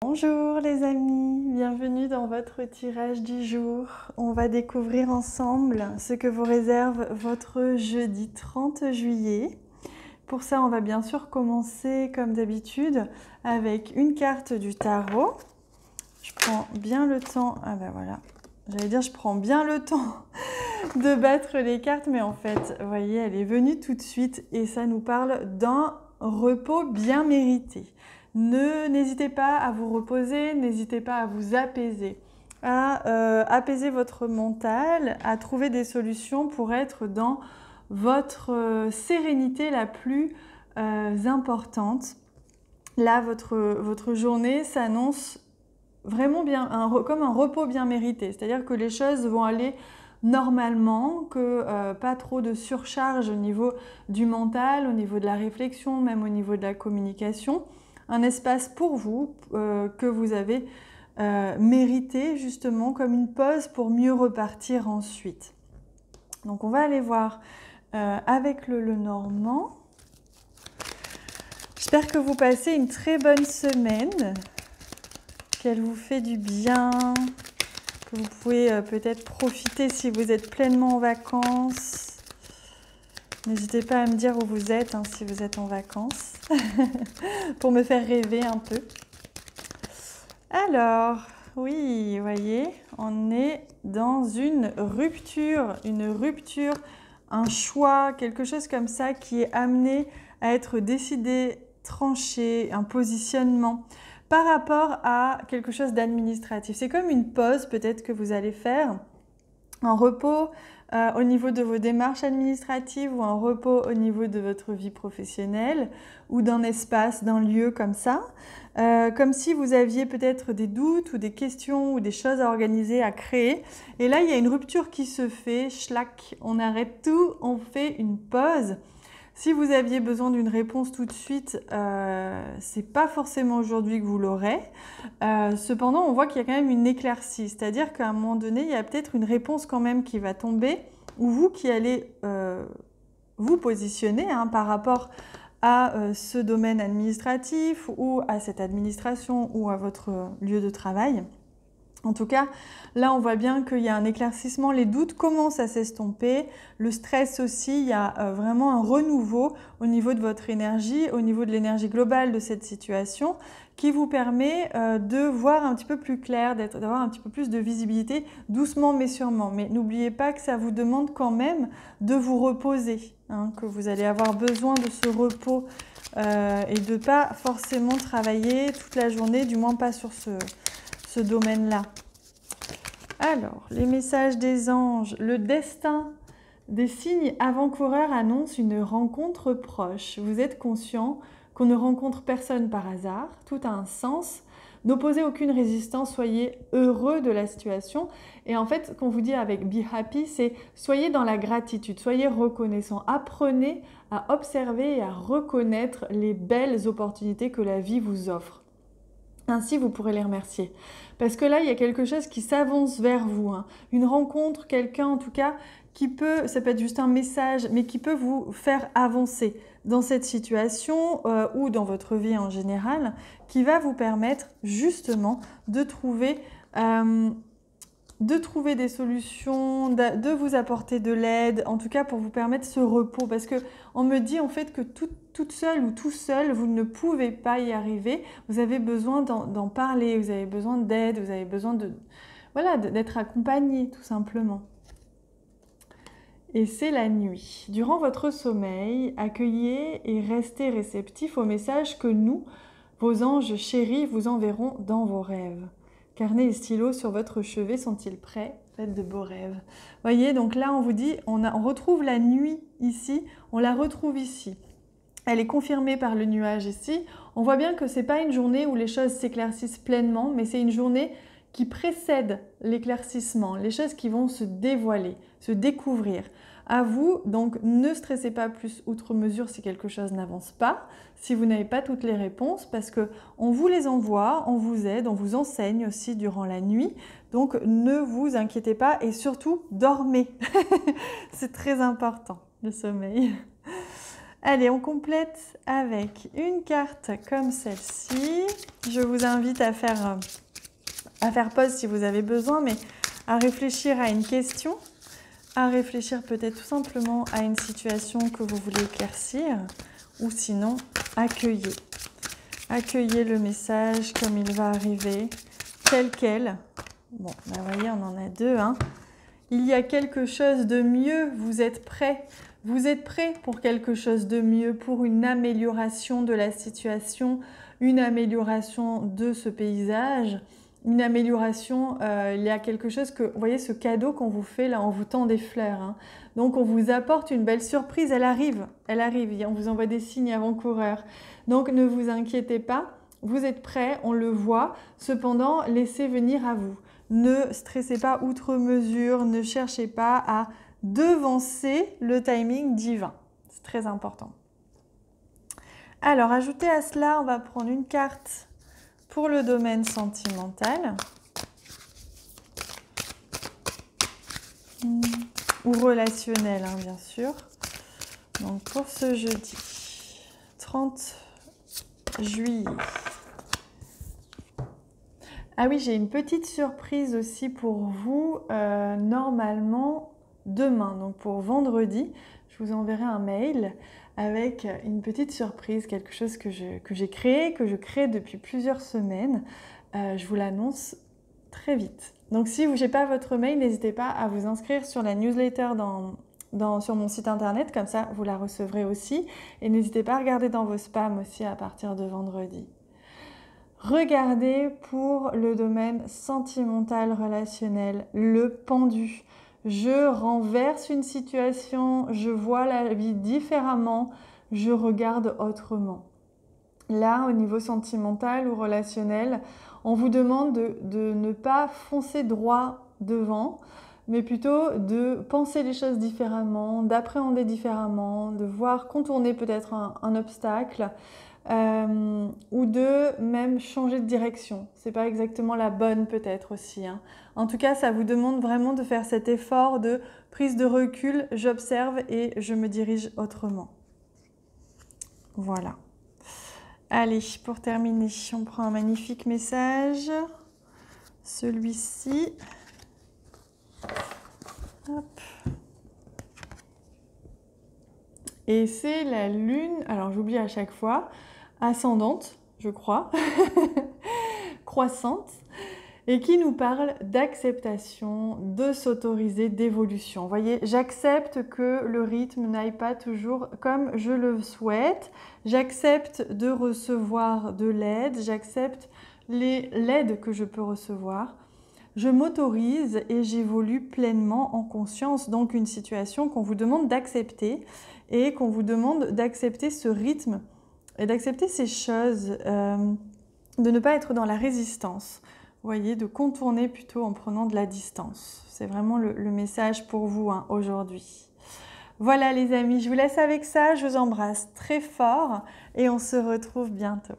Bonjour les amis, bienvenue dans votre tirage du jour. On va découvrir ensemble ce que vous réserve votre jeudi 30 juillet. Pour ça, on va bien sûr commencer comme d'habitude avec une carte du tarot. Je prends bien le temps, j'allais dire je prends bien le temps de battre les cartes, mais en fait, vous voyez, elle est venue tout de suite et ça nous parle d'un repos bien mérité. N'hésitez pas à vous reposer, n'hésitez pas à vous apaiser, à apaiser votre mental, à trouver des solutions pour être dans votre sérénité la plus importante. Là, votre journée s'annonce vraiment bien, comme un repos bien mérité, c'est-à-dire que les choses vont aller normalement, que pas trop de surcharge au niveau du mental, au niveau de la réflexion, même au niveau de la communication. Un espace pour vous que vous avez mérité justement comme une pause pour mieux repartir ensuite. Donc on va aller voir avec le Normand. J'espère que vous passez une très bonne semaine, qu'elle vous fait du bien, que vous pouvez peut-être profiter si vous êtes pleinement en vacances. N'hésitez pas à me dire où vous êtes, si vous êtes en vacances, pour me faire rêver un peu. Alors, oui, vous voyez, on est dans une rupture, un choix, quelque chose comme ça qui est amené à être décidé, tranché, un positionnement par rapport à quelque chose d'administratif. C'est comme une pause peut-être que vous allez faire, un repos au niveau de vos démarches administratives ou un repos au niveau de votre vie professionnelle ou d'un espace, d'un lieu comme ça. Comme si vous aviez peut-être des doutes ou des questions ou des choses à organiser, à créer. Et là, il y a une rupture qui se fait, schlac, on arrête tout, on fait une pause. Si vous aviez besoin d'une réponse tout de suite, c'est pas forcément aujourd'hui que vous l'aurez. Cependant, on voit qu'il y a quand même une éclaircie, c'est-à-dire qu'à un moment donné, il y a peut-être une réponse quand même qui va tomber, ou vous qui allez vous positionner par rapport à ce domaine administratif, ou à cette administration, ou à votre lieu de travail. En tout cas, là, on voit bien qu'il y a un éclaircissement, les doutes commencent à s'estomper, le stress aussi, il y a vraiment un renouveau au niveau de votre énergie, au niveau de l'énergie globale de cette situation, qui vous permet de voir un petit peu plus clair, d'avoir un petit peu plus de visibilité, doucement mais sûrement. Mais n'oubliez pas que ça vous demande quand même de vous reposer, que vous allez avoir besoin de ce repos et de ne pas forcément travailler toute la journée, du moins pas sur ce domaine-là. Alors, les messages des anges, le destin des signes avant-coureurs annonce une rencontre proche. Vous êtes conscient qu'on ne rencontre personne par hasard, tout a un sens. N'opposez aucune résistance, soyez heureux de la situation. Et en fait, ce qu'on vous dit avec Be Happy, c'est soyez dans la gratitude, soyez reconnaissant. Apprenez à observer et à reconnaître les belles opportunités que la vie vous offre. Ainsi, vous pourrez les remercier. Parce que là, il y a quelque chose qui s'avance vers vous. Une rencontre, quelqu'un en tout cas, qui peut, ça peut être juste un message, mais qui peut vous faire avancer dans cette situation ou dans votre vie en général, qui va vous permettre justement de trouver des solutions, de vous apporter de l'aide, en tout cas pour vous permettre ce repos. Parce qu'on me dit en fait que toute seule ou tout seul, vous ne pouvez pas y arriver. Vous avez besoin d'en parler, vous avez besoin d'aide, vous avez besoin d'être accompagné tout simplement. Et c'est la nuit. Durant votre sommeil, accueillez et restez réceptif aux messages que nous, vos anges chéris, vous enverront dans vos rêves. Carnet et stylo sur votre chevet sont-ils prêts? Faites de beaux rêves. Voyez, donc là on vous dit, on retrouve la nuit ici, on la retrouve ici. Elle est confirmée par le nuage ici. On voit bien que ce n'est pas une journée où les choses s'éclaircissent pleinement, mais c'est une journée qui précède l'éclaircissement, les choses qui vont se dévoiler, se découvrir. À vous, donc ne stressez pas plus outre mesure si quelque chose n'avance pas, si vous n'avez pas toutes les réponses, parce qu'on vous les envoie, on vous aide, on vous enseigne aussi durant la nuit. Donc ne vous inquiétez pas et surtout dormez. C'est très important, le sommeil. Allez, on complète avec une carte comme celle-ci. Je vous invite à faire pause si vous avez besoin, mais à réfléchir à une question, à réfléchir peut-être tout simplement à une situation que vous voulez éclaircir, ou sinon, accueillez. Accueillez le message comme il va arriver, tel quel. Bon, vous voyez, on en a deux. Hein. Il y a quelque chose de mieux, vous êtes prêts. Vous êtes prêts pour quelque chose de mieux, pour une amélioration de la situation, une amélioration de ce paysage, une amélioration, il y a quelque chose que, vous voyez ce cadeau qu'on vous fait là, on vous tend des fleurs. Hein. Donc on vous apporte une belle surprise, elle arrive, on vous envoie des signes avant-coureurs. Donc ne vous inquiétez pas, vous êtes prêts, on le voit, cependant laissez venir à vous. Ne stressez pas outre mesure, ne cherchez pas à devancer le timing divin. C'est très important. Alors, ajouté à cela, on va prendre une carte pour le domaine sentimental ou relationnel, hein, bien sûr. Donc, pour ce jeudi 30 juillet. Ah oui, j'ai une petite surprise aussi pour vous, normalement demain, donc pour vendredi, je vous enverrai un mail avec une petite surprise, quelque chose que j'ai créé, que je crée depuis plusieurs semaines. Je vous l'annonce très vite. Donc si vous n'avez pas votre mail, n'hésitez pas à vous inscrire sur la newsletter sur mon site internet, comme ça vous la recevrez aussi. Et n'hésitez pas à regarder dans vos spams aussi à partir de vendredi. Regardez pour le domaine sentimental relationnel, le pendu. Je renverse une situation, je vois la vie différemment, je regarde autrement. Là, au niveau sentimental ou relationnel, on vous demande de ne pas foncer droit devant, mais plutôt de penser les choses différemment, d'appréhender différemment, de voir contourner peut-être un obstacle. Ou de même changer de direction. C'est pas exactement la bonne peut-être aussi. Hein. En tout cas, ça vous demande vraiment de faire cet effort de prise de recul, j'observe et je me dirige autrement. Voilà. Allez, pour terminer, on prend un magnifique message. Celui-ci. Hop. Et c'est la lune, alors j'oublie à chaque fois, ascendante, je crois, croissante, et qui nous parle d'acceptation, de s'autoriser, d'évolution. Vous voyez, j'accepte que le rythme n'aille pas toujours comme je le souhaite, j'accepte de recevoir de l'aide, j'accepte l'aide que je peux recevoir, je m'autorise et j'évolue pleinement en conscience. Donc une situation qu'on vous demande d'accepter et qu'on vous demande d'accepter ce rythme et d'accepter ces choses, de ne pas être dans la résistance. Vous voyez, de contourner plutôt en prenant de la distance. C'est vraiment le message pour vous hein, aujourd'hui. Voilà les amis, je vous laisse avec ça, je vous embrasse très fort et on se retrouve bientôt.